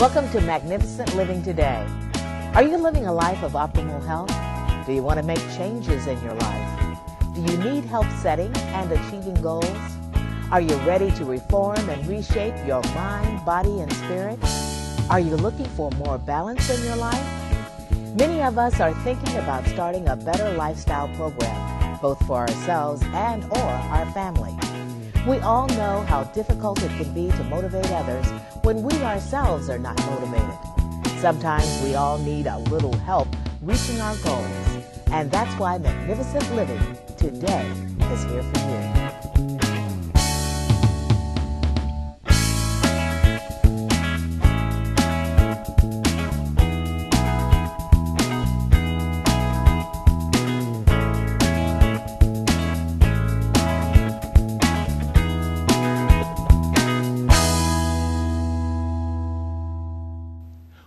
Welcome to Magnificent Living Today. Are you living a life of optimal health? Do you want to make changes in your life? Do you need help setting and achieving goals? Are you ready to reform and reshape your mind, body, and spirit? Are you looking for more balance in your life? Many of us are thinking about starting a better lifestyle program, both for ourselves and or our family. We all know how difficult it can be to motivate others when we ourselves are not motivated. Sometimes we all need a little help reaching our goals. And that's why Magnificent Living Today is here for you.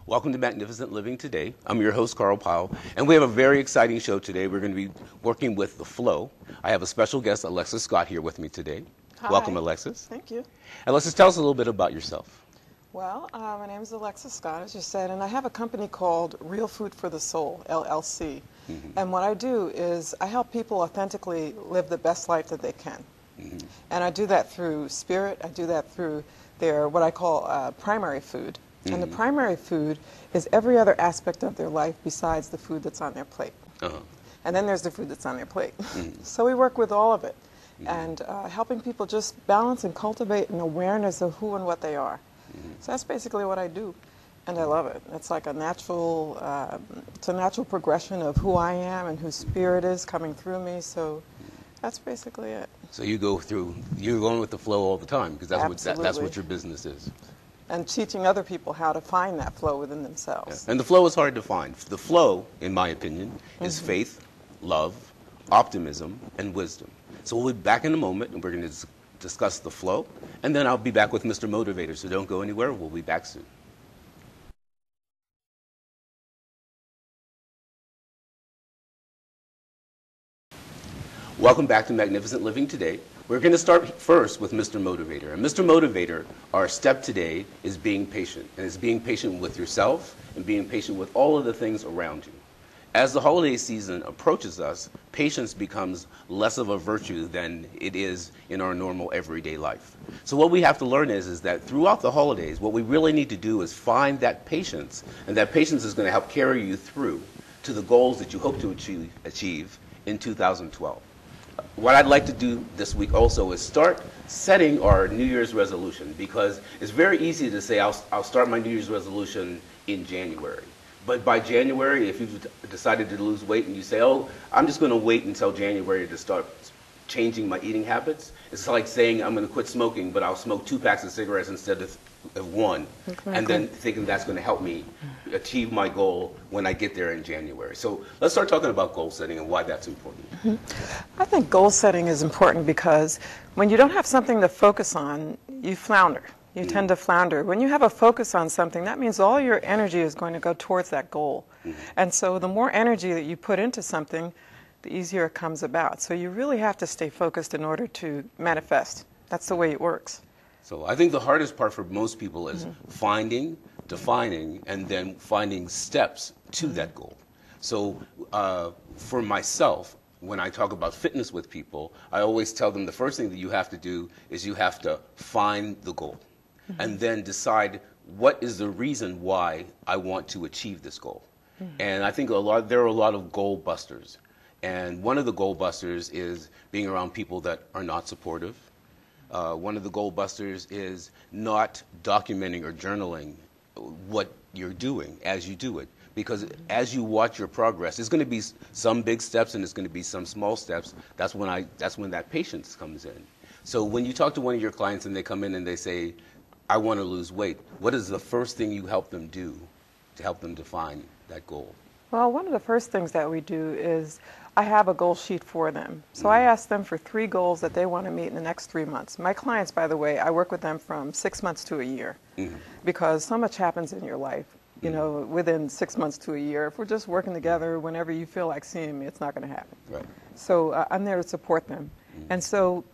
Welcome to Magnificent Living Today. I'm your host, Carl Powell, and we have a very exciting show today. We're going to be working with the flow. I have a special guest, Alexis Scott, here with me today. Hi. Welcome, Alexis. Thank you. Alexis, tell us a little bit about yourself. Well, my name is Alexis Scott, as you said, and I have a company called Real Food for the Soul, LLC. And what I do is I help people authentically live the best life that they can. And I do that through spirit. I do that through their, what I call primary food. And the primary food is every other aspect of their life besides the food that's on their plate. And then there's the food that's on their plate. So we work with all of it and helping people just balance and cultivate an awareness of who and what they are. So that's basically what I do. And I love it. It's like a natural, it's a natural progression of who I am and who spirit is coming through me. So that's basically it. So you go through, you're going with the flow all the time because that's what your business is. And teaching other people how to find that flow within themselves. Yeah. And the flow is hard to find. The flow, in my opinion, is faith, love, optimism, and wisdom. So we'll be back in a moment, and we're going to discuss the flow, and then I'll be back with Mr. Motivator, so don't go anywhere. We'll be back soon. Welcome back to Magnificent Living Today. We're going to start first with Mr. Motivator. And Mr. Motivator, our step today is being patient. And it's being patient with yourself and being patient with all of the things around you. As the holiday season approaches us, patience becomes less of a virtue than it is in our normal everyday life. So what we have to learn is that throughout the holidays, what we really need to do is find that patience. And that patience is going to help carry you through to the goals that you hope to achieve in 2012. What I'd like to do this week also is start setting our New Year's resolution, because it's very easy to say I'll start my New Year's resolution in January. But by January, if you've decided to lose weight and you say, oh, I'm just going to wait until January to start changing my eating habits, it's like saying I'm going to quit smoking, but I'll smoke 2 packs of cigarettes instead of 1, and then thinking that's going to help me achieve my goal when I get there in January. So let's start talking about goal setting and why that's important. I think goal setting is important because when you don't have something to focus on, you flounder. You tend to flounder. When you have a focus on something, that means all your energy is going to go towards that goal. And so the more energy that you put into something, the easier it comes about. So you really have to stay focused in order to manifest. That's the way it works. So I think the hardest part for most people is finding, defining, and then finding steps to that goal. So for myself, when I talk about fitness with people, I always tell them the first thing that you have to do is you have to find the goal and then decide what is the reason why I want to achieve this goal. And I think there are a lot of goal busters. And one of the goal busters is being around people that are not supportive. One of the goal busters is not documenting or journaling what you're doing as you do it. Because as you watch your progress, there's going to be some big steps and there's going to be some small steps. That's when that patience comes in. So when you talk to one of your clients and they come in and they say, I want to lose weight, what is the first thing you help them do to help them define that goal? Well, one of the first things that we do is I have a goal sheet for them. So I ask them for 3 goals that they want to meet in the next 3 months. My clients, by the way, I work with them from 6 months to a year because so much happens in your life, you know, within 6 months to a year. If we're just working together whenever you feel like seeing me, it's not going to happen. Right. So I'm there to support them. And so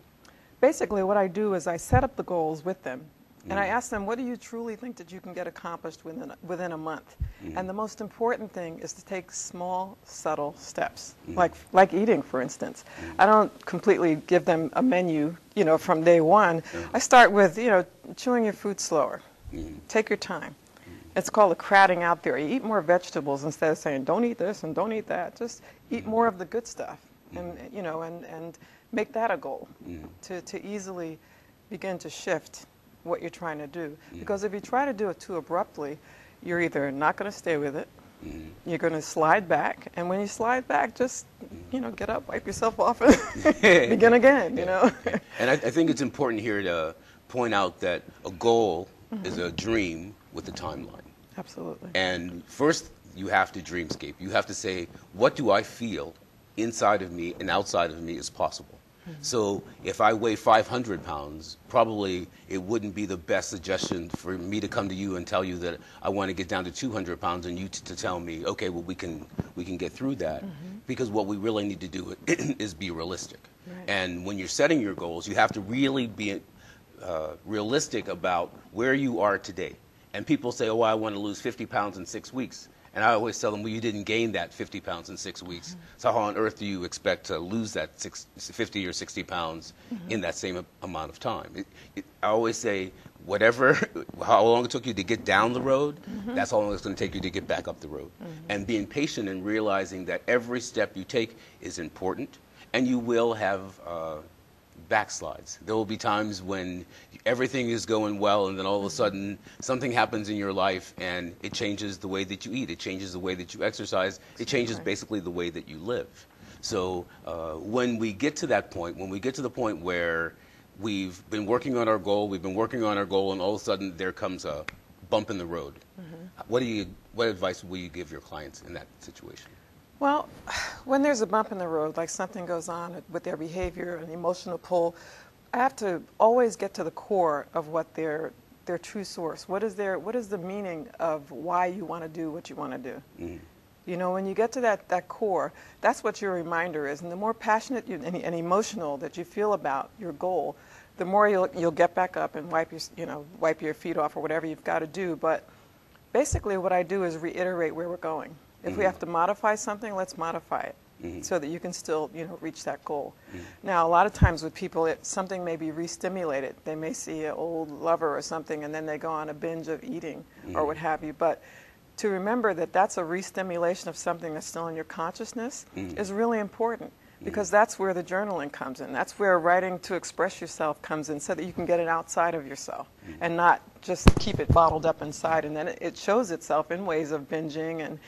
basically what I do is I set up the goals with them. And I ask them, what do you truly think that you can get accomplished within a month? And the most important thing is to take small, subtle steps, like eating, for instance. I don't completely give them a menu, from day one. I start with, chewing your food slower. Take your time. It's called a crowding out theory. Eat more vegetables instead of saying, don't eat this and don't eat that. Just eat more of the good stuff, and and make that a goal to easily begin to shift what you're trying to do. Because if you try to do it too abruptly, you're either not going to stay with it, you're going to slide back, and when you slide back, just get up, wipe yourself off, and begin again. And I think it's important here to point out that a goal is a dream with a timeline. Absolutely. And first, you have to dreamscape. You have to say, what do I feel inside of me and outside of me is possible? So if I weigh 500 pounds, probably it wouldn't be the best suggestion for me to come to you and tell you that I want to get down to 200 pounds and you to tell me, okay, well, we can get through that. Because what we really need to do is be realistic. Right. And when you're setting your goals, you have to really be realistic about where you are today. And people say, oh, I want to lose 50 pounds in 6 weeks. And I always tell them, well, you didn't gain that 50 pounds in 6 weeks. So how on earth do you expect to lose that 50 or 60 pounds in that same amount of time? I always say, how long it took you to get down the road, that's how long it's going to take you to get back up the road. And being patient and realizing that every step you take is important, and you will have backslides. There will be times when everything is going well, and then all of a sudden something happens in your life and it changes the way that you eat, it changes the way that you exercise, it changes basically the way that you live. So when we get to that point, when we get to the point where we've been working on our goal, and all of a sudden there comes a bump in the road, what advice will you give your clients in that situation? Well, when there's a bump in the road, like something goes on with their behavior, an emotional pull, I have to always get to the core of what their true source. What is the meaning of why you want to do what you want to do? When you get to that core, that's what your reminder is. And the more passionate and emotional that you feel about your goal, the more you'll get back up and wipe your feet off or whatever you've got to do. But basically, what I do is reiterate where we're going. If we have to modify something, let's modify it so that you can still, reach that goal. Now, a lot of times with people, something may be re-stimulated. They may see an old lover or something, and then they go on a binge of eating or what have you. But to remember that that's a re-stimulation of something that's still in your consciousness is really important, because that's where the journaling comes in. That's where writing to express yourself comes in, so that you can get it outside of yourself and not just keep it bottled up inside. And then it shows itself in ways of binging and,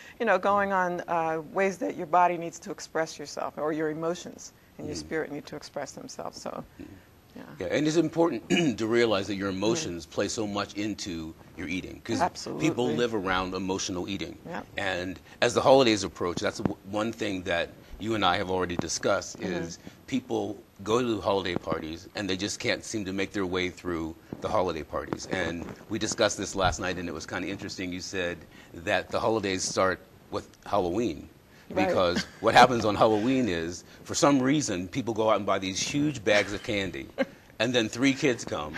going on ways that your body needs to express yourself, or your emotions and your spirit need to express themselves. So, yeah, and it's important to realize that your emotions play so much into your eating, because people live around emotional eating. And as the holidays approach, that's one thing that you and I have already discussed, is people go to holiday parties and they just can't seem to make their way through the holiday parties. And we discussed this last night, and it was kind of interesting. You said that the holidays start with Halloween. Because what happens on Halloween is, for some reason, people go out and buy these huge bags of candy, and then 3 kids come,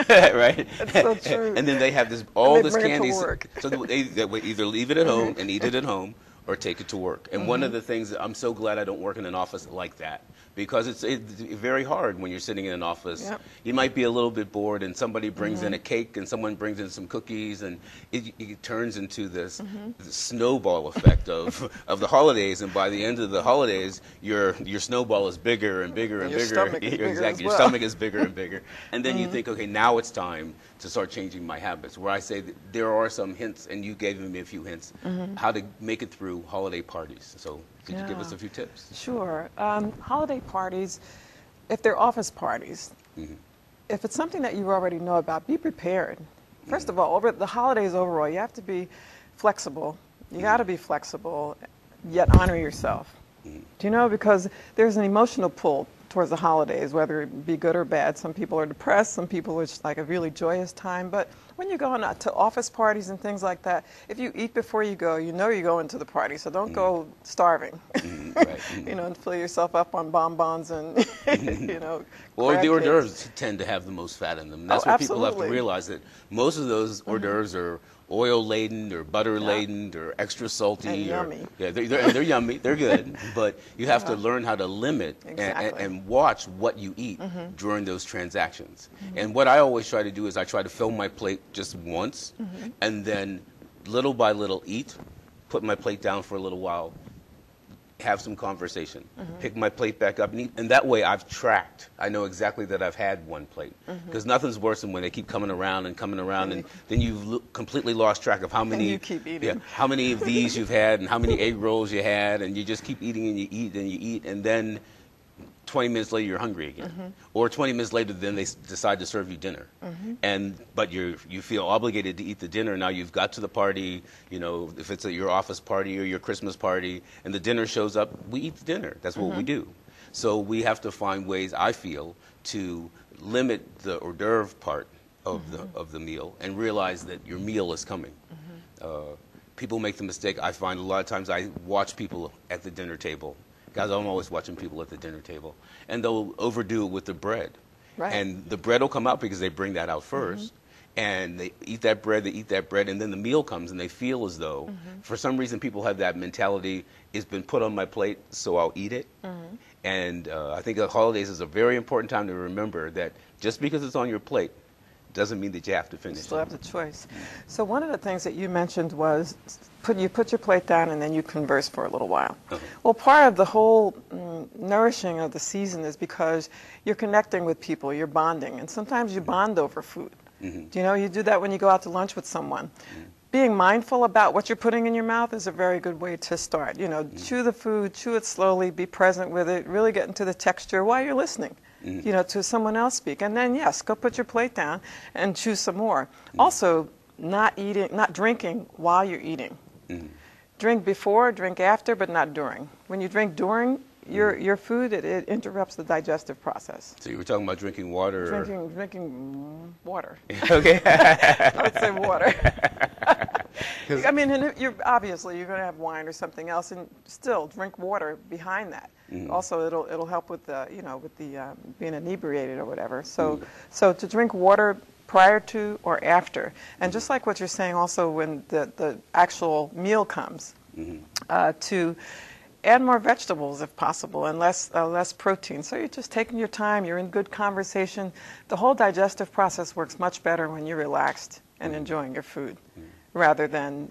right? That's so true. And then they have all this candy. So they either leave it at home and eat it at home, or take it to work. And one of the things that I'm so glad I don't work in an office like that, because it's very hard when you're sitting in an office. You might be a little bit bored, and somebody brings in a cake, and someone brings in some cookies, and it turns into this snowball effect of the holidays. And by the end of the holidays, your snowball is bigger and bigger and bigger. Stomach is bigger exactly, your stomach is bigger and bigger. And then you think, okay, now it's time to start changing my habits. Where I say that there are some hints, and you gave me a few hints, how to make it through holiday parties. So could you give us a few tips? Sure. Holiday parties, if they're office parties, if it's something that you already know about, be prepared. First of all, over the holidays overall, you have to be flexible. You got to be flexible, yet honor yourself. Do you know? Because there's an emotional pull towards the holidays, whether it be good or bad. Some people are depressed, some people it's like a really joyous time. But when you're going out to office parties and things like that, if you eat before you go, you know you're going to the party, so don't go starving. Right. You know, and fill yourself up on bonbons and, you know, Or the hors cakes. d'oeuvres tend to have the most fat in them. That's Oh, what people have to absolutely. realize, that most of those hors d'oeuvres are oil laden or butter laden or extra salty. And or, yummy. Yeah, they're yummy. They're good. But you have to learn how to limit Exactly. and watch what you eat during those transactions. And what I always try to do is I try to fill my plate just once and then little by little eat, put my plate down for a little while, have some conversation, pick my plate back up and eat. And that way I've tracked. I know exactly that I've had one plate. Because nothing's worse than when they keep coming around and then you've completely lost track of how many you keep eating. how many of these you've had and how many egg rolls you had, and you just keep eating and you eat and you eat, and then 20 minutes later you're hungry again. Or 20 minutes later then they decide to serve you dinner. But you feel obligated to eat the dinner. Now you've got to the party, you know, if it's at your office party or your Christmas party, and the dinner shows up, we eat the dinner. That's what we do. So we have to find ways, I feel, to limit the hors d'oeuvre part of the meal and realize that your meal is coming. People make the mistake, I find a lot of times I watch people at the dinner table. Guys, I'm always watching people at the dinner table. And they'll overdo it with the bread. Right. And the bread will come out because they bring that out first. And they eat that bread, and then the meal comes, and they feel as though, for some reason, people have that mentality, it's been put on my plate, so I'll eat it. And I think the holidays is a very important time to remember that just because it's on your plate doesn't mean that you have to finish You still it. have the choice. So one of the things that you mentioned was you put your plate down and then you converse for a little while. Well, part of the whole nourishing of the season is because you're connecting with people, you're bonding, and sometimes you bond over food. Do you know, you do that when you go out to lunch with someone. Being mindful about what you're putting in your mouth is a very good way to start. You know, chew the food, chew it slowly, be present with it, really get into the texture while you're listening. You know, to someone else speak. And then, yes, go put your plate down and chew some more. Also, not drinking while you're eating. Drink before, drink after, but not during. When you drink during your food, it interrupts the digestive process. So you were talking about drinking water? Drinking water. Okay. I would say water. I mean, and you're going to have wine or something else, and still drink water behind that. Also, it'll help with the being inebriated or whatever. So to drink water prior to or after, and just like what you're saying, also when the actual meal comes, to add more vegetables if possible and less protein. So you're just taking your time. You're in good conversation. The whole digestive process works much better when you're relaxed and enjoying your food, rather than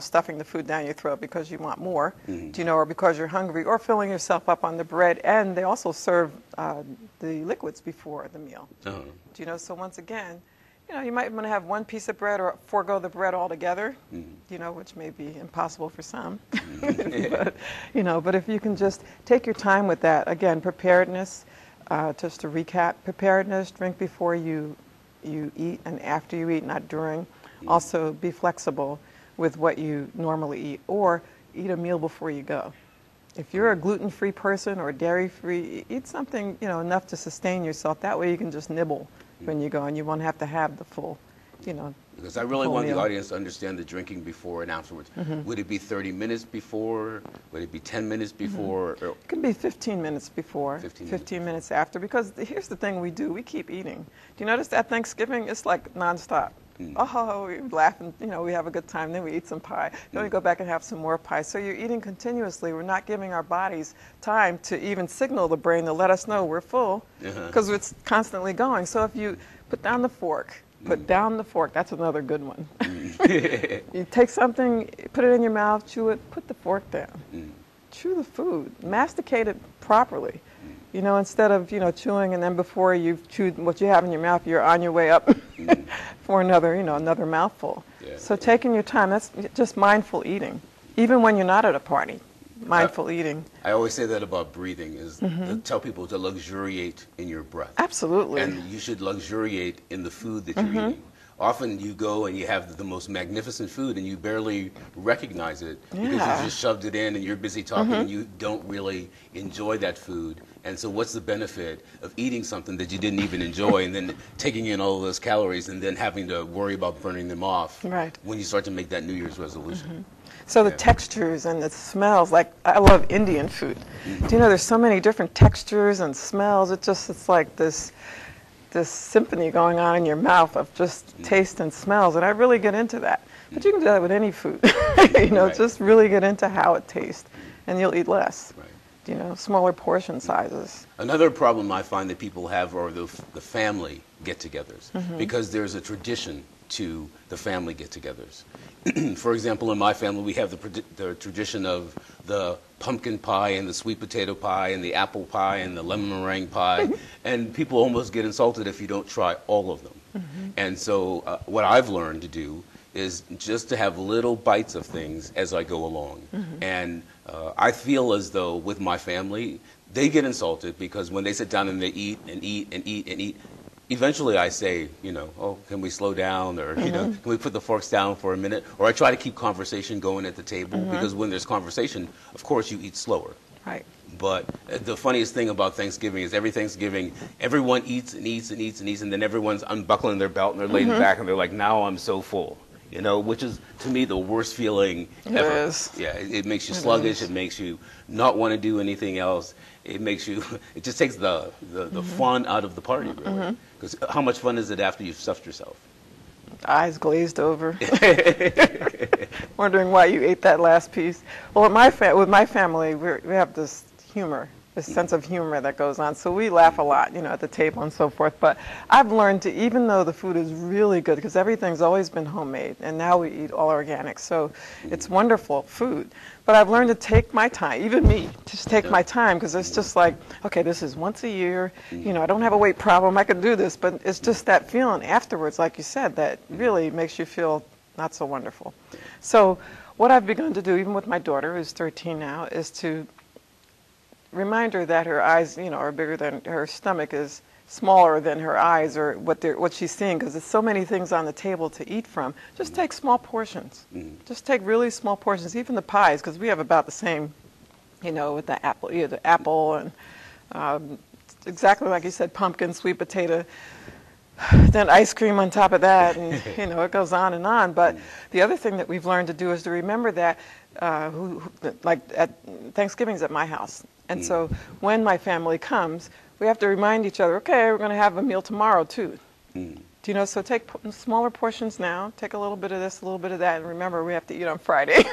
stuffing the food down your throat because you want more, or because you're hungry, or filling yourself up on the bread. And they also serve the liquids before the meal. Do you know? So once again, you might want to have one piece of bread or forego the bread altogether, which may be impossible for some. But if you can just take your time with that. Again, preparedness, just to recap, preparedness, drink before you eat and after you eat, not during. Also, be flexible with what you normally eat, or eat a meal before you go. If you're a gluten-free person or dairy-free, eat something, enough to sustain yourself. That way you can just nibble when you go, and you won't have to have the full, Because I really full want meal. the audience to understand the drinking before and afterwards. Would it be 30 minutes before? Would it be 10 minutes before? Or It can be 15 minutes before, 15 minutes after, because here's the thing we do. We keep eating. Do you notice at Thanksgiving, it's like nonstop. Oh, we laugh and, we have a good time. Then we eat some pie. Then we go back and have some more pie. So you're eating continuously. We're not giving our bodies time to even signal the brain to let us know we're full, because it's constantly going. So if you put down the fork, that's another good one. You take something, put it in your mouth, chew it, put the fork down. Chew the food. Masticate it properly. Instead of, chewing and then before you've chewed what you have in your mouth, you're on your way up for another mouthful. Yeah. So taking your time, that's just mindful eating. Even when you're not at a party, mindful eating. I always say that about breathing, is to tell people to luxuriate in your breath. Absolutely. And you should luxuriate in the food that you're eating. Often you go and you have the most magnificent food and you barely recognize it because you just shoved it in and you're busy talking and you don't really enjoy that food And so what's the benefit of eating something that you didn't even enjoy and then taking in all of those calories and then having to worry about burning them off when you start to make that New Year's resolution? So the textures and the smells, like I love Indian food. Do you know there's so many different textures and smells? It's like this symphony going on in your mouth of just taste and smells, and I really get into that. But you can do that with any food. You know, just really get into how it tastes, and you'll eat less. You know, smaller portion sizes. Another problem I find that people have are the family get-togethers, because there's a tradition to the family get-togethers. For example, in my family, we have the tradition of the pumpkin pie and the sweet potato pie and the apple pie and the lemon meringue pie, and people almost get insulted if you don't try all of them. And so what I've learned to do is just to have little bites of things as I go along. And I feel as though with my family, they get insulted because when they sit down and they eat and eat and eat and eat, eventually I say, you know, oh, can we slow down, or you know, can we put the forks down for a minute? Or I try to keep conversation going at the table, because when there's conversation, of course you eat slower. Right. But the funniest thing about Thanksgiving is every Thanksgiving, everyone eats and eats and eats and eats, and then everyone's unbuckling their belt and they're laying back and they're like, now I'm so full. You know, which is, to me, the worst feeling ever. It is. Yeah, it makes you sluggish. It makes you not want to do anything else. It makes you, it just takes the fun out of the party, really. Because how much fun is it after you've stuffed yourself? Eyes glazed over. Wondering why you ate that last piece. Well, with my family, we have this humor. This sense of humor that goes on. So we laugh a lot, you know, at the table and so forth. But I've learned to, even though the food is really good, because everything's always been homemade, and now we eat all organic, so it's wonderful food. But I've learned to take my time, even me, just take my time, because it's just like, okay, this is once a year, you know, I don't have a weight problem, I can do this, but it's just that feeling afterwards, like you said, that really makes you feel not so wonderful. So what I've begun to do, even with my daughter, who's 13 now, is to remind her that her eyes, you know, are bigger than her stomach is smaller than her eyes, or what she's seeing, because there's so many things on the table to eat from. Just take small portions. Just take really small portions, even the pies, because we have about the same, you know, with the apple, and exactly like you said, pumpkin, sweet potato, then ice cream on top of that, and you know, it goes on and on. But the other thing that we've learned to do is to remember that, like at Thanksgiving's at my house. And so when my family comes, we have to remind each other, okay, we're going to have a meal tomorrow too. Do you know, so take smaller portions now, take a little bit of this, a little bit of that, and remember we have to eat on Friday.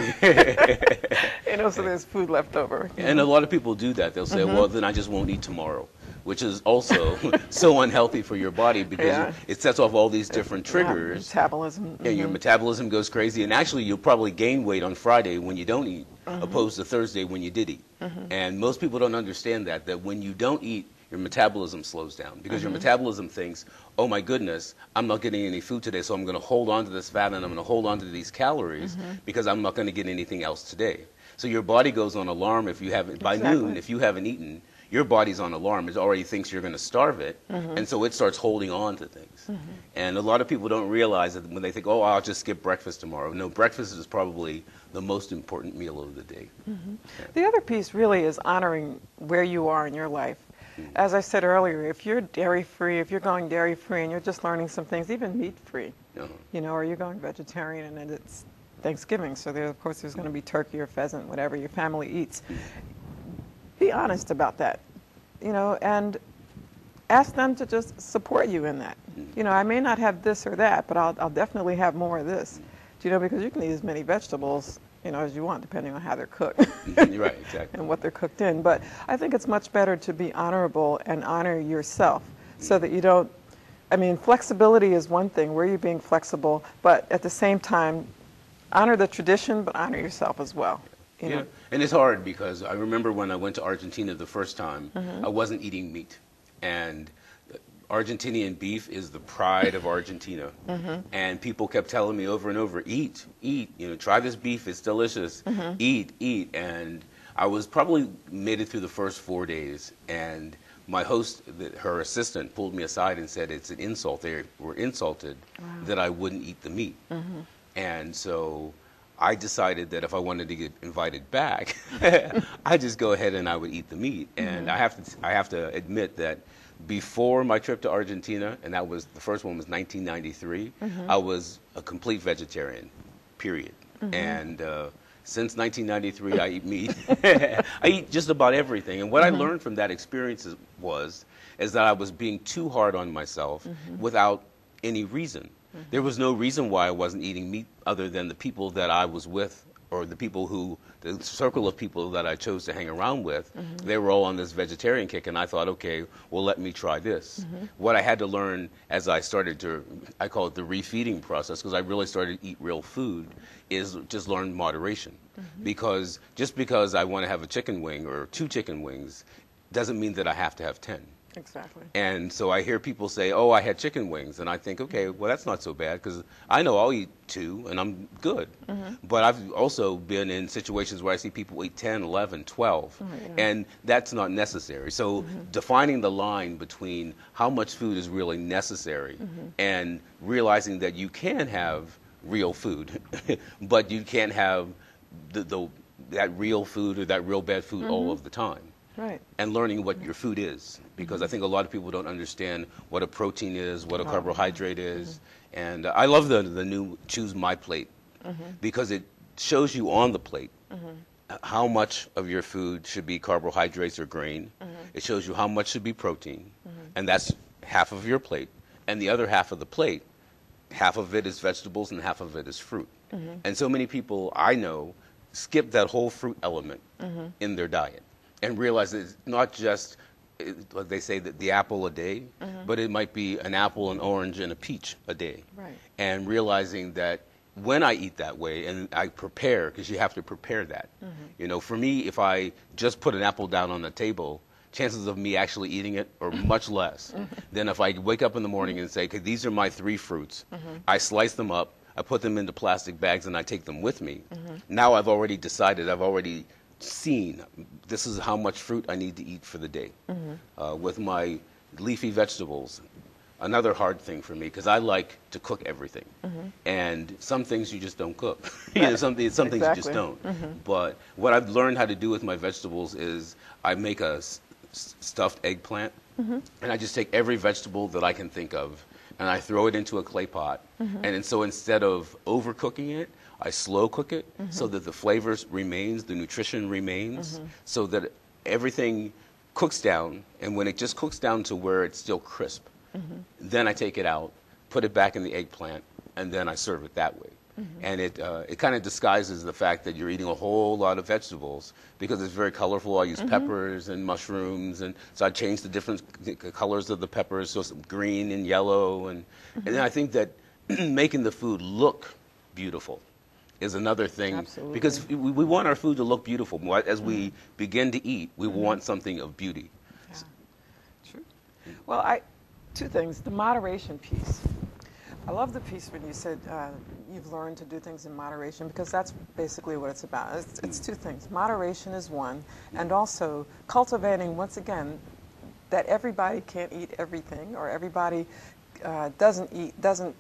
You know, so there's food left over. And a lot of people do that. They'll say, well, then I just won't eat tomorrow, which is also so unhealthy for your body, because it sets off all these different triggers. Metabolism. Yeah, your metabolism goes crazy, and actually you'll probably gain weight on Friday when you don't eat, opposed to Thursday when you did eat. And most people don't understand that when you don't eat, your metabolism slows down, because your metabolism thinks, oh my goodness, I'm not getting any food today, so I'm going to hold on to this fat and I'm going to hold on to these calories because I'm not going to get anything else today. So your body goes on alarm if you haven't, by noon, if you haven't eaten, your body's on alarm. It already thinks you're going to starve it, and so it starts holding on to things. And a lot of people don't realize that when they think, oh, I'll just skip breakfast tomorrow. No, breakfast is probably the most important meal of the day. The other piece really is honoring where you are in your life. As I said earlier, if you're dairy-free, if you're going dairy-free and you're just learning some things, even meat-free, you know, or you're going vegetarian and it's Thanksgiving, so there, of course there's going to be turkey or pheasant, whatever your family eats. Be honest about that, you know, and ask them to just support you in that. You know, I may not have this or that, but I'll definitely have more of this. Do you know, because you can eat as many vegetables, you know, as you want, depending on how they're cooked. Right, exactly. And what they're cooked in. But I think it's much better to be honorable and honor yourself, so that you don't, I mean, flexibility is one thing, where you're being flexible, but at the same time, honor the tradition, but honor yourself as well. You know? And it's hard, because I remember when I went to Argentina the first time, I wasn't eating meat. And Argentinian beef is the pride of Argentina. And people kept telling me over and over, eat, you know, try this beef, it's delicious, eat. And I was probably made it through the first 4 days, and my host, her assistant, pulled me aside and said it's an insult. They were insulted that I wouldn't eat the meat. And so I decided that if I wanted to get invited back, I'd just go ahead and I would eat the meat. And I have to admit that before my trip to Argentina, and that was the first one was 1993, I was a complete vegetarian, period. And since 1993, I eat meat. I eat just about everything. And what I learned from that experience is that I was being too hard on myself without any reason. There was no reason why I wasn't eating meat other than the people that I was with, or the circle of people that I chose to hang around with. They were all on this vegetarian kick, and I thought, okay, well, let me try this. What I had to learn as I started I call it the refeeding process, because I really started to eat real food, is just learn moderation. Because just because I want to have a chicken wing or 2 chicken wings doesn't mean that I have to have 10. Exactly. And so I hear people say, oh, I had chicken wings. And I think, okay, well, that's not so bad, because I know I'll eat 2 and I'm good. But I've also been in situations where I see people eat 10, 11, 12. And that's not necessary. So defining the line between how much food is really necessary and realizing that you can have real food, but you can't have that real food or that real bad food all of the time. Right. And learning what your food is, because I think a lot of people don't understand what a protein is, what a carbohydrate is. And I love the new Choose My Plate, because it shows you on the plate how much of your food should be carbohydrates or grain. It shows you how much should be protein, and that's half of your plate. And the other half of the plate, half of it is vegetables and half of it is fruit. And so many people I know skip that whole fruit element in their diet, and realize that it's not just, like they say, that the apple a day, but it might be an apple, an orange, and a peach a day. Right. And realizing that when I eat that way, and I prepare, because you have to prepare that. You know, for me, if I just put an apple down on the table, chances of me actually eating it are much less than if I wake up in the morning and say, okay, these are my 3 fruits. I slice them up, I put them into plastic bags, and I take them with me. Now I've already decided, I've already seen, this is how much fruit I need to eat for the day. With my leafy vegetables, another hard thing for me, because I like to cook everything. And some things you just don't cook. You know, some things you just don't. But what I've learned how to do with my vegetables is I make a stuffed eggplant, and I just take every vegetable that I can think of, and I throw it into a clay pot. And so instead of overcooking it, I slow cook it so that the flavors remains, the nutrition remains, so that everything cooks down. And when it just cooks down to where it's still crisp, then I take it out, put it back in the eggplant, and then I serve it that way. And it kind of disguises the fact that you're eating a whole lot of vegetables, because it's very colorful. I use peppers and mushrooms, and so I change the different colors of the peppers, so it's green and yellow. And then I think that making the food look beautiful is another thing. Absolutely. Because we want our food to look beautiful. As we begin to eat, we want something of beauty. Yeah. True. Well, 2 things. The moderation piece. I love the piece when you said you've learned to do things in moderation, because that's basically what it's about. It's 2 things. Moderation is one, and also cultivating, once again, that everybody can't eat everything, or everybody doesn't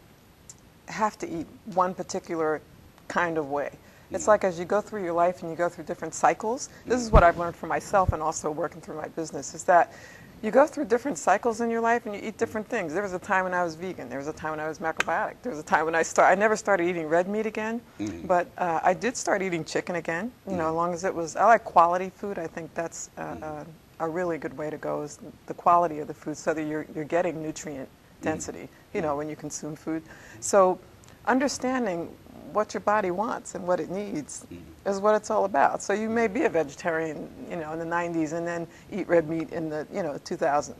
have to eat one particular kind of way. It's like as you go through your life and you go through different cycles, this is what I've learned for myself and also working through my business, is that you go through different cycles in your life and you eat different things. There was a time when I was vegan. There was a time when I was macrobiotic. There was a time when I never started eating red meat again, but I did start eating chicken again, you know, as long as it was, I like quality food. I think that's a really good way to go, is the quality of the food, so that you're getting nutrient density, you know, when you consume food. So understanding what your body wants and what it needs is what it's all about. So you may be a vegetarian, you know, in the 90s, and then eat red meat in the, 2000.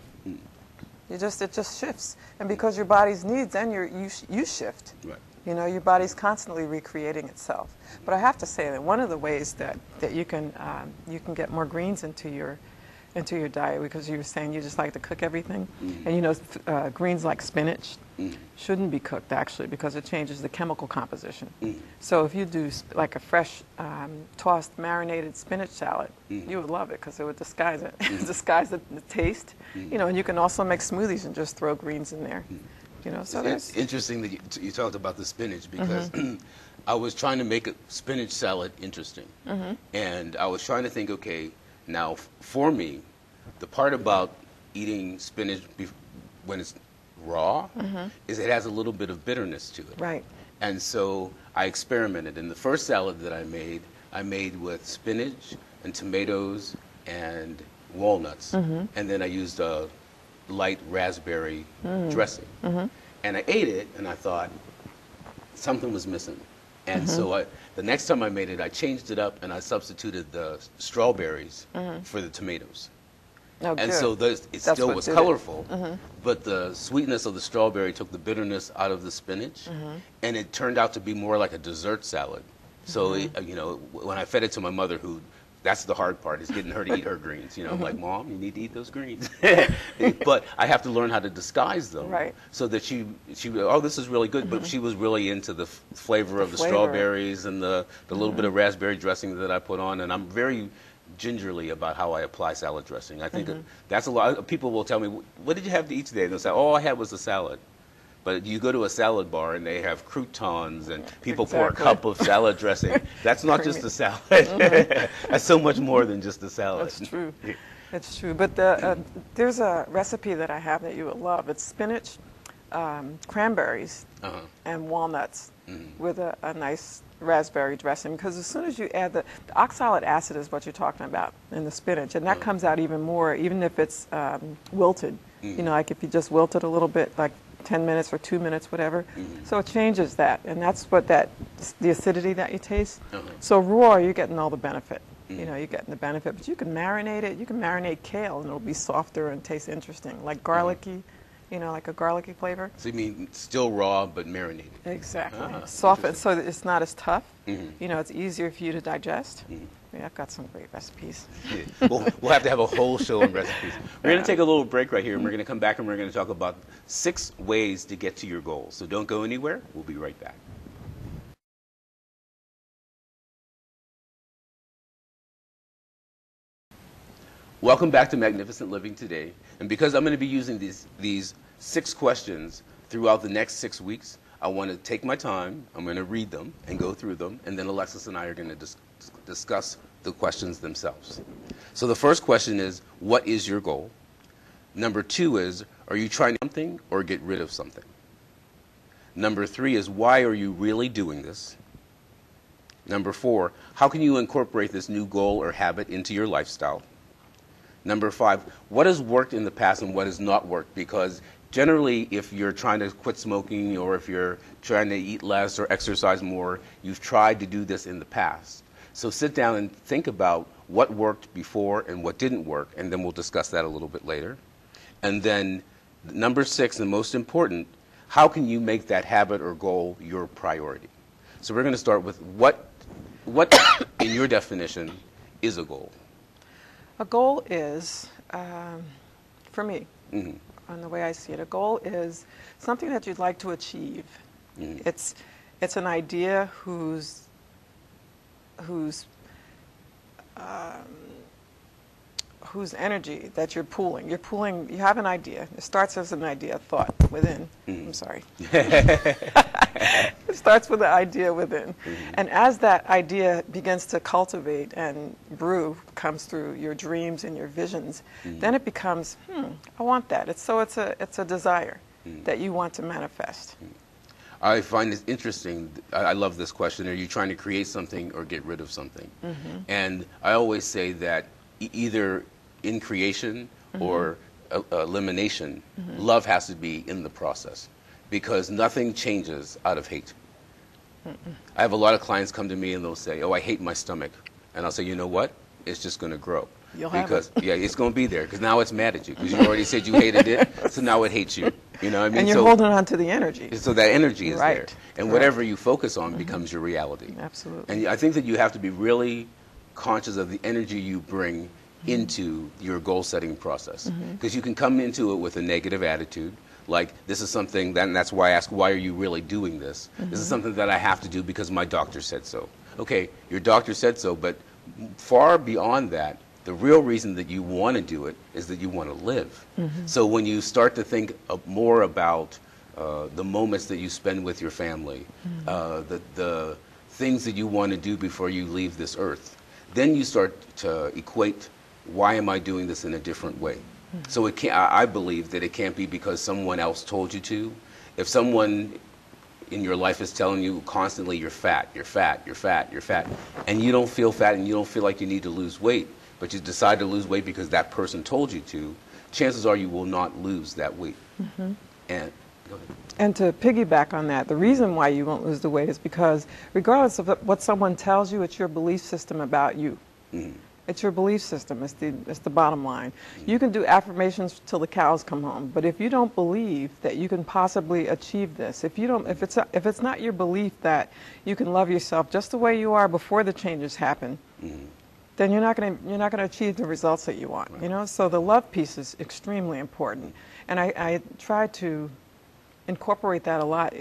It just shifts, and because your body's needs, then you shift. Right. You know, your body's constantly recreating itself. But I have to say that one of the ways that you can get more greens into your diet, because you were saying you just like to cook everything, and greens like spinach shouldn't be cooked, actually, because it changes the chemical composition. So if you do like a fresh tossed marinated spinach salad, you would love it, because it would disguise it, disguise the taste. You know, and you can also make smoothies and just throw greens in there. You know, so It's interesting that you talked about the spinach because I was trying to make a spinach salad interesting. And I was trying to think, okay, now for me, the part about eating spinach when it's raw is it has a little bit of bitterness to it. Right. And so I experimented. And the first salad that I made with spinach and tomatoes and walnuts. And then I used a light raspberry dressing. And I ate it, and I thought something was missing. And so the next time I made it, I changed it up, and I substituted the strawberries for the tomatoes. Oh, And good. so it That's still what was did it. colorful, but the sweetness of the strawberry took the bitterness out of the spinach, and it turned out to be more like a dessert salad. So, you know, when I fed it to my mother, that's the hard part, is getting her to eat her greens. You know, I'm like, Mom, you need to eat those greens. But I have to learn how to disguise them. Right. So that she oh, this is really good. But she was really into the flavor of the flavor. strawberries and the little bit of raspberry dressing that I put on. And I'm very gingerly about how I apply salad dressing. I think that's a lot. People will tell me, what did you have to eat today? And they'll say, oh, all I had was a salad. But you go to a salad bar and they have croutons and people pour a cup of salad dressing. That's not just a salad. That's so much more than just a salad. That's true. It's true. But there's a recipe that I have that you would love. It's spinach, cranberries, and walnuts with a nice raspberry dressing. Because as soon as you add the oxalic acid is what you're talking about in the spinach, and that comes out even more, even if it's wilted. You know, like if you just wilt it a little bit, like 10 minutes or 2 minutes, whatever. So it changes that, and that's what the acidity that you taste. So raw, you're getting all the benefit. You know, you're getting the benefit, but you can marinate it. You can marinate kale, and it'll be softer and taste interesting, like garlicky. You know, like a garlicky flavor. So you mean still raw but marinated? Exactly. Softened so that it's not as tough. You know, it's easier for you to digest. Yeah, I've got some great recipes. Yeah. We'll have to have a whole show on recipes. We're going to take a little break right here, and we're going to come back and we're going to talk about 6 ways to get to your goals. So don't go anywhere. We'll be right back. Welcome back to Magnificent Living Today. And because I'm going to be using these 6 questions throughout the next 6 weeks, I want to take my time, I'm going to read them and go through them, and then Alexis and I are going to discuss the questions themselves. So the first question is, what is your goal? Number 2 is, are you trying something or get rid of something? Number 3 is, why are you really doing this? Number 4, how can you incorporate this new goal or habit into your lifestyle? Number 5, what has worked in the past and what has not worked? Because generally, if you're trying to quit smoking or if you're trying to eat less or exercise more, you've tried to do this in the past. So sit down and think about what worked before and what didn't work, and then we'll discuss that a little bit later. And then number 6, and most important, how can you make that habit or goal your priority? So we're going to start with what in your definition, is a goal? A goal is, for me, and the way I see it, a goal is something that you'd like to achieve. It's an idea whose energy that you're pooling. You have an idea. It starts as an idea, a thought within. I'm sorry. It starts with the idea within. And as that idea begins to cultivate and brew, comes through your dreams and your visions, then it becomes, I want that. It's a desire that you want to manifest. I find it interesting. I love this question. Are you trying to create something or get rid of something? And I always say that either in creation or elimination, love has to be in the process, because nothing changes out of hate. I have a lot of clients come to me and they'll say, oh, I hate my stomach. And I'll say, you know what? It's just going to grow. You'll have because it. Yeah, it's going to be there, because now it's mad at you, because you already said you hated it, so now it hates you. You know what I mean? And you're holding on to the energy. So that energy is Right. there. And whatever you focus on becomes your reality. Absolutely. And I think that you have to be really conscious of the energy you bring into your goal-setting process. Because you can come into it with a negative attitude, like this is something, and that's why I ask, why are you really doing this? This is something that I have to do because my doctor said so. Okay, your doctor said so, but far beyond that, the real reason that you want to do it is that you want to live. So when you start to think more about the moments that you spend with your family, the things that you want to do before you leave this earth, then you start to equate, why am I doing this in a different way? So it can't, I believe that it can't be because someone else told you to. If someone in your life is telling you constantly you're fat, you're fat, you're fat, you're fat, and you don't feel fat and you don't feel like you need to lose weight, but you decide to lose weight because that person told you to, chances are you will not lose that weight. And go ahead. And to piggyback on that, the reason why you won't lose the weight is because regardless of what someone tells you, it's your belief system about you. It's your belief system. It's the bottom line. You can do affirmations till the cows come home, but if you don't believe that you can possibly achieve this, if it's not your belief that you can love yourself just the way you are before the changes happen, then you're not going to achieve the results that you want. You know, so the love piece is extremely important, and I try to incorporate that a lot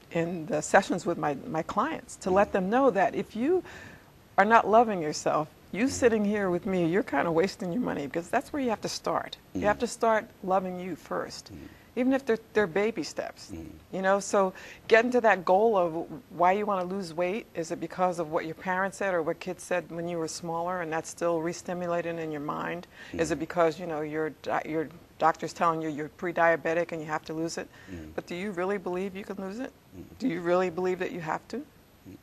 in the sessions with my clients to let them know that if you are not loving yourself, you sitting here with me, you're kind of wasting your money, because that's where you have to start. You have to start loving you first, even if they're baby steps. You know, so getting to that goal of why you want to lose weight, is it because of what your parents said or what kids said when you were smaller, and that's still re-stimulated in your mind? Is it because, you know, your doctor's telling you you're pre-diabetic and you have to lose it? But do you really believe you can lose it? Do you really believe that you have to?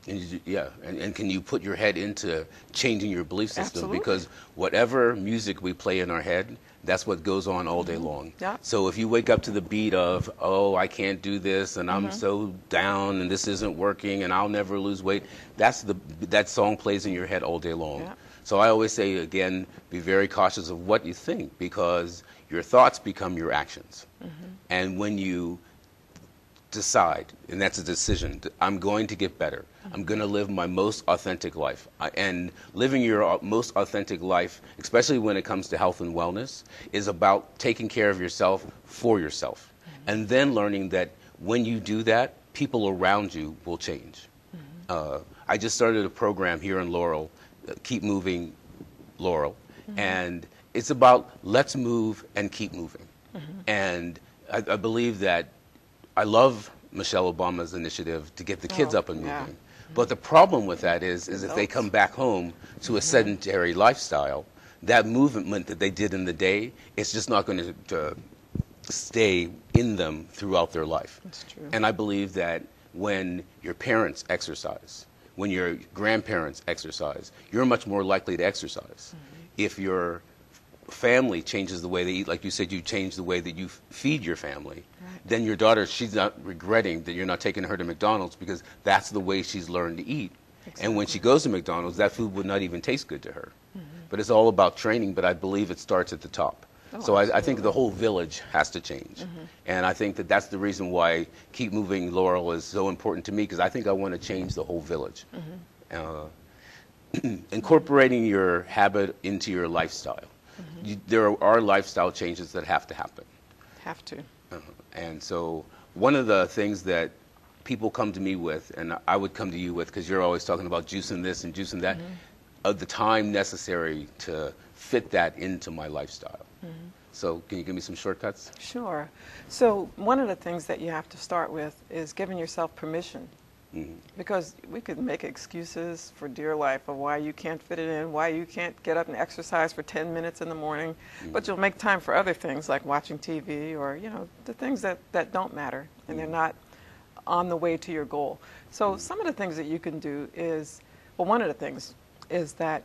And can you put your head into changing your belief system? Absolutely. Because whatever music we play in our head, that's what goes on all day long. So if you wake up to the beat of, oh, I can't do this, and I'm so down, and this isn't working, and I'll never lose weight, that song plays in your head all day long. So I always say, again, be very cautious of what you think, because your thoughts become your actions. And when you decide, and that's a decision, I'm going to get better. I'm going to live my most authentic life. And living your most authentic life, especially when it comes to health and wellness, is about taking care of yourself for yourself. And then learning that when you do that, people around you will change. I just started a program here in Laurel, Keep Moving Laurel, and it's about let's move and keep moving. And I believe that I love Michelle Obama's initiative to get the kids up and moving. But the problem with that is if they come back home to a sedentary lifestyle, that movement that they did in the day, it's just not going to stay in them throughout their life. That's true. And I believe that when your parents exercise, when your grandparents exercise, you're much more likely to exercise. If your family changes the way they eat, like you said, you change the way that you feed your family, then your daughter, she's not regretting that you're not taking her to McDonald's, because that's the way she's learned to eat. And when she goes to McDonald's, that food would not even taste good to her. But it's all about training, but I believe it starts at the top. So I think the whole village has to change. And I think that that's the reason why Keep Moving Laurel is so important to me, because I think I want to change the whole village. Incorporating your habit into your lifestyle. There are lifestyle changes that have to happen. Have to. And so one of the things that people come to me with, and I would come to you with, because you're always talking about juicing this and juicing that, of the time necessary to fit that into my lifestyle. So can you give me some shortcuts? Sure. So one of the things that you have to start with is giving yourself permission. Because we could make excuses for dear life of why you can't fit it in, why you can't get up and exercise for 10 minutes in the morning, but you'll make time for other things like watching TV or, you know, the things that don't matter, and they're not on the way to your goal. So some of the things that you can do is, well, one of the things is that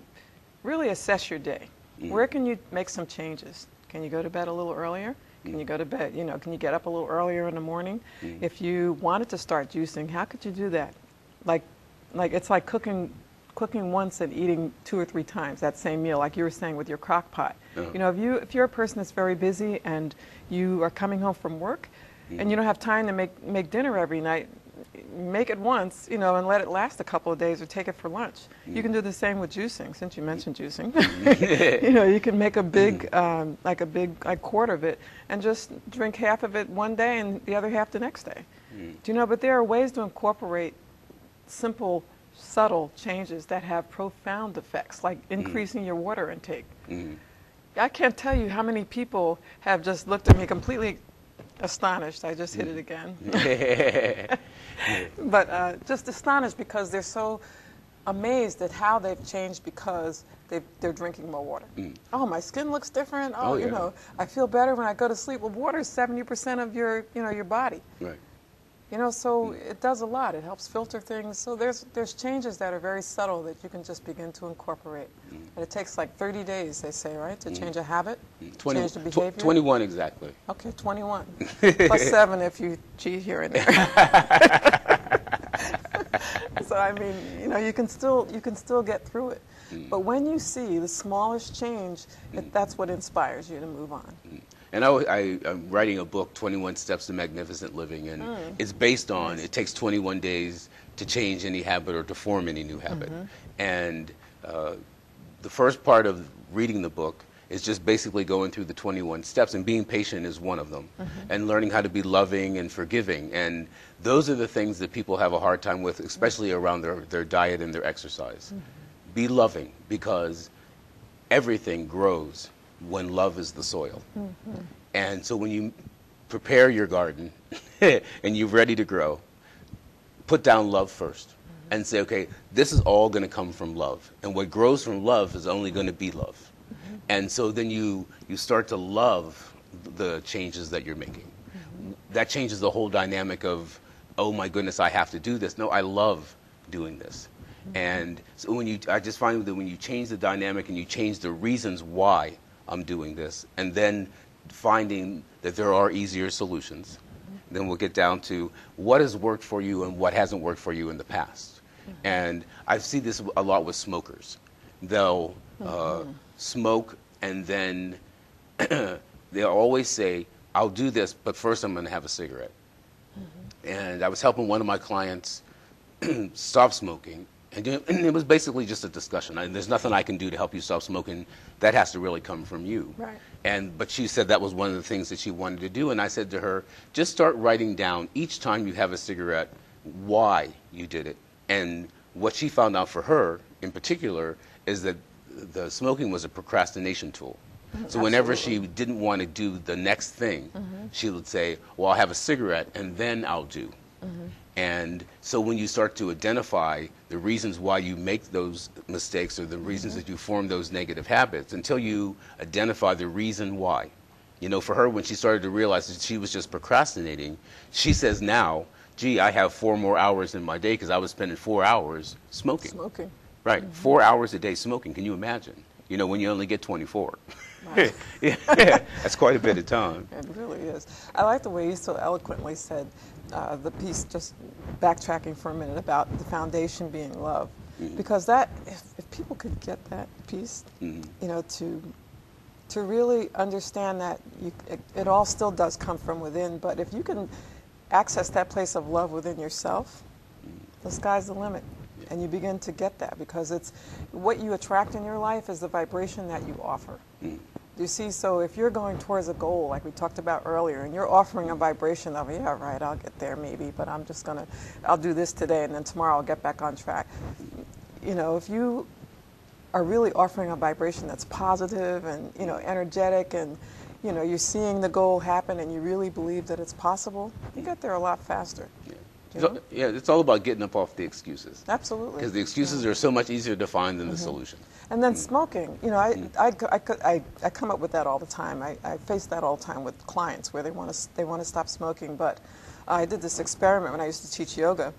really assess your day. Where can you make some changes? Can you go to bed a little earlier? Can you go to bed, you know, can you get up a little earlier in the morning? If you wanted to start juicing, how could you do that? Like it's like cooking once and eating 2 or 3 times that same meal, like you were saying with your crock pot. You know, if you're a person that's very busy and you are coming home from work and you don't have time to make dinner every night, make it once, you know, and let it last a couple of days, or take it for lunch. You can do the same with juicing, since you mentioned juicing. You know, you can make a big, like quart of it, and just drink half of it one day and the other half the next day. Do you know? But there are ways to incorporate simple, subtle changes that have profound effects, like increasing your water intake. I can't tell you how many people have just looked at me completely Astonished. I just hit it again. But just astonished because they're so amazed at how they've changed because they're drinking more water. Oh, my skin looks different. Oh, yeah. you know, I feel better when I go to sleep. Well, water is 70% of your, your body. Right. You know, so it does a lot. It helps filter things. So there's changes that are very subtle that you can just begin to incorporate. And it takes like 30 days, they say, right, to change a habit, change the behavior? 21 exactly. Okay, 21. Plus 7 if you cheat here and there. So I mean, you know, you can still get through it. But when you see the smallest change, that's what inspires you to move on. And I'm writing a book, 21 Steps to Magnificent Living, and it's based on, it takes 21 days to change any habit or to form any new habit. And the first part of reading the book is just basically going through the 21 steps, and being patient is one of them, and learning how to be loving and forgiving. And those are the things that people have a hard time with, especially around their diet and their exercise. Be loving, because everything grows when love is the soil. And so when you prepare your garden and you're ready to grow, put down love first and say, okay, this is all going to come from love. And what grows from love is only going to be love. And so then you start to love the changes that you're making. That changes the whole dynamic of, oh my goodness, I have to do this. No, I love doing this. And so I just find that when you change the dynamic and you change the reasons why I'm doing this, and then finding that there are easier solutions, then we'll get down to what has worked for you and what hasn't worked for you in the past. And I see this a lot with smokers. They'll smoke, and then they'll always say, I'll do this, but first I'm going to have a cigarette. And I was helping one of my clients stop smoking. And it was basically just a discussion. There's nothing I can do to help you stop smoking. That has to really come from you. Right. But she said that was one of the things that she wanted to do. And I said to her, just start writing down each time you have a cigarette why you did it. And what she found out for her, in particular, is that the smoking was a procrastination tool. So whenever she didn't want to do the next thing, she would say, well, I'll have a cigarette and then I'll do. And so when you start to identify the reasons why you make those mistakes, or the reasons that you form those negative habits, until you identify the reason why. You know, for her, when she started to realize that she was just procrastinating, she says now, gee, I have 4 more hours in my day because I was spending 4 hours smoking. Smoking. Right, 4 hours a day smoking. Can you imagine? You know, when you only get 24. Right. Yeah, that's quite a bit of time. It really is. I like the way you so eloquently said the piece, just backtracking for a minute, about the foundation being love. Because that, if people could get that piece, you know, to really understand that it all still does come from within, but if you can access that place of love within yourself, the sky's the limit. And you begin to get that, because it's what you attract in your life is the vibration that you offer. You see, so if you're going towards a goal, like we talked about earlier, and you're offering a vibration of, yeah, right, I'll get there maybe, but I'll do this today, and then tomorrow I'll get back on track. You know, if you are really offering a vibration that's positive and, you know, energetic, and, you know, you're seeing the goal happen and you really believe that it's possible, you get there a lot faster. Yeah, it's all about getting up off the excuses. Absolutely. Because the excuses are so much easier to find than the solution. And then smoking, you know, I come up with that all the time. I face that all the time with clients where they want to stop smoking. But I did this experiment when I used to teach yoga.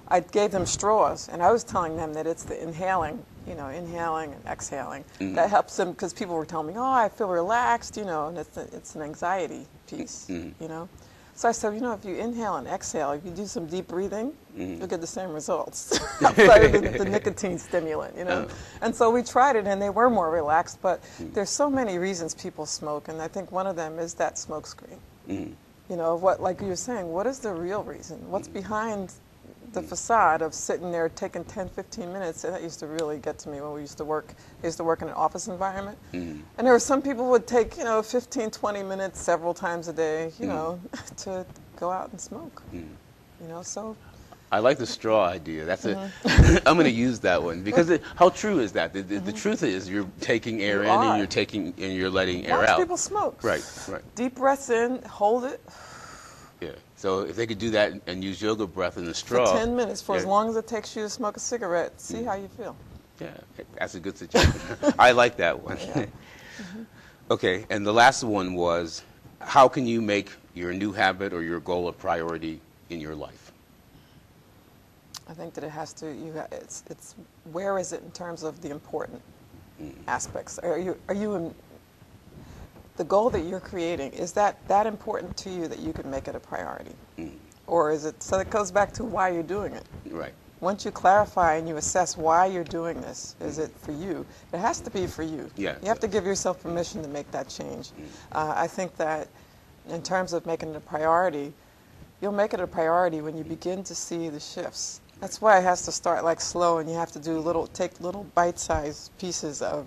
I gave them straws, and I was telling them that it's the inhaling, you know, inhaling and exhaling that helps them, because people were telling me, oh, I feel relaxed, you know, and it's an anxiety piece, you know. So I said, you know, if you inhale and exhale, if you do some deep breathing, you'll get the same results outside of the nicotine stimulant, you know. And so we tried it, and they were more relaxed. But there's so many reasons people smoke, and I think one of them is that smoke screen. You know, what, like you were saying, what is the real reason? What's behind the facade of sitting there taking 10, 15 minutes? And that used to really get to me when we used to work. I used to work in an office environment. And there were some people who would take, you know, 15, 20 minutes several times a day, you know, to go out and smoke. You know, so. I like the straw idea. That's I'm going to use that one, because how true is that? The truth is, you're taking air in and you're letting air out. Watch people smoke. Right. Deep breaths in, hold it, Yeah. So if they could do that and use yoga breath in the straw. For 10 minutes, for as yeah. long as it takes you to smoke a cigarette, see how you feel. Yeah, that's a good suggestion. I like that one. Yeah. Okay, and the last one was, how can you make your new habit or your goal a priority in your life? I think that it has to. It's where is it in terms of the important aspects? Are you in the goal that you're creating? Is that important to you that you can make it a priority, or is it? So it goes back to why you're doing it. Right. Once you clarify and you assess why you're doing this, is it for you? It has to be for you. Yeah. You have to give yourself permission to make that change. I think that in terms of making it a priority, you'll make it a priority when you begin to see the shifts. That's why it has to start like slow, and you have to take little bite-sized pieces of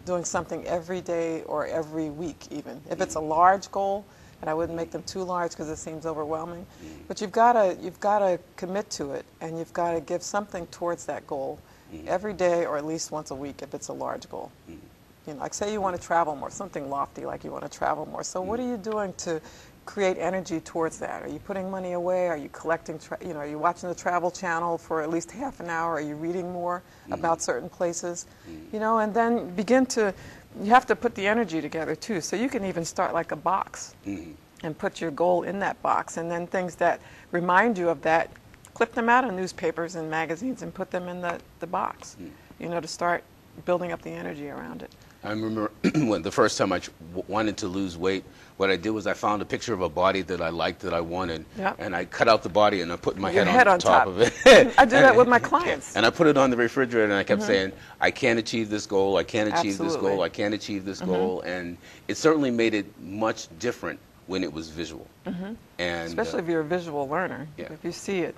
doing something every day or every week even. If it's a large goal, and I wouldn't make them too large because it seems overwhelming, but you've got to commit to it, and you've got to give something towards that goal every day or at least once a week if it's a large goal. You know, like say you want to travel more, something lofty like you want to travel more. So what are you doing to create energy towards that? Are you putting money away? Are you collecting, are you watching the Travel Channel for at least half an hour? Are you reading more about certain places? You know, and then you have to put the energy together too. So you can even start like a box and put your goal in that box, and then things that remind you of that, clip them out of newspapers and magazines and put them in the box, you know, to start building up the energy around it. I remember when the first time I wanted to lose weight, what I did was I found a picture of a body that I liked, that I wanted, and I cut out the body and I put my head on top of it. I do that with my clients. And I put it on the refrigerator, and I kept saying, I can't achieve this goal, I can't achieve this goal, I can't achieve this goal. And it certainly made it much different when it was visual. And especially if you're a visual learner. Yeah. If you see it,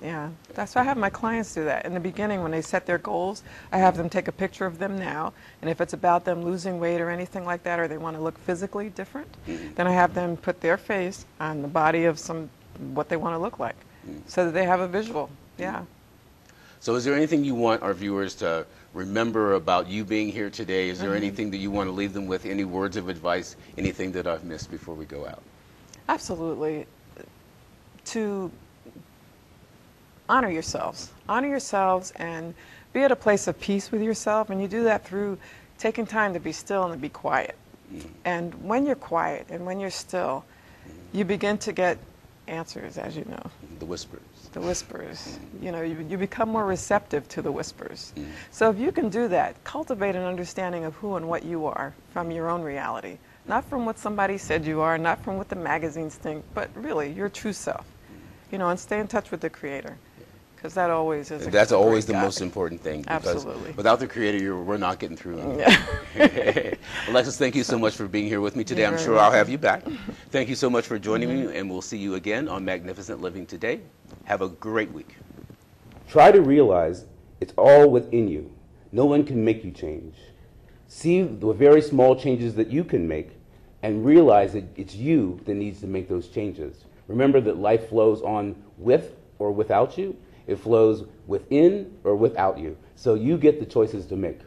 That's why I have my clients do that. In the beginning, when they set their goals, I have them take a picture of them now, and if it's about them losing weight or anything like that, or they want to look physically different, then I have them put their face on the body of what they want to look like, so that they have a visual. So is there anything you want our viewers to remember about you being here today? Is there anything that you want to leave them with, any words of advice, anything that I've missed before we go out? Absolutely. To honor yourselves and be at a place of peace with yourself, and you do that through taking time to be still and to be quiet. And when you're quiet and when you're still, you begin to get answers, as you know. The whispers. The whispers. You know, you become more receptive to the whispers. So if you can do that, cultivate an understanding of who and what you are from your own reality. Not from what somebody said you are, not from what the magazines think, but really your true self. You know, and stay in touch with the Creator, because that always is. That's always the most important thing. Absolutely. Without the Creator, we're not getting through. Alexis, thank you so much for being here with me today. I'm sure I'll have you back. Thank you so much for joining me, and we'll see you again on Magnificent Living Today. Have a great week. Try to realize it's all within you. No one can make you change. See the very small changes that you can make, and realize that it's you that needs to make those changes. Remember that life flows on with or without you. It flows within or without you. So you get the choices to make.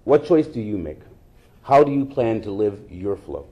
What choice do you make? How do you plan to live your flow?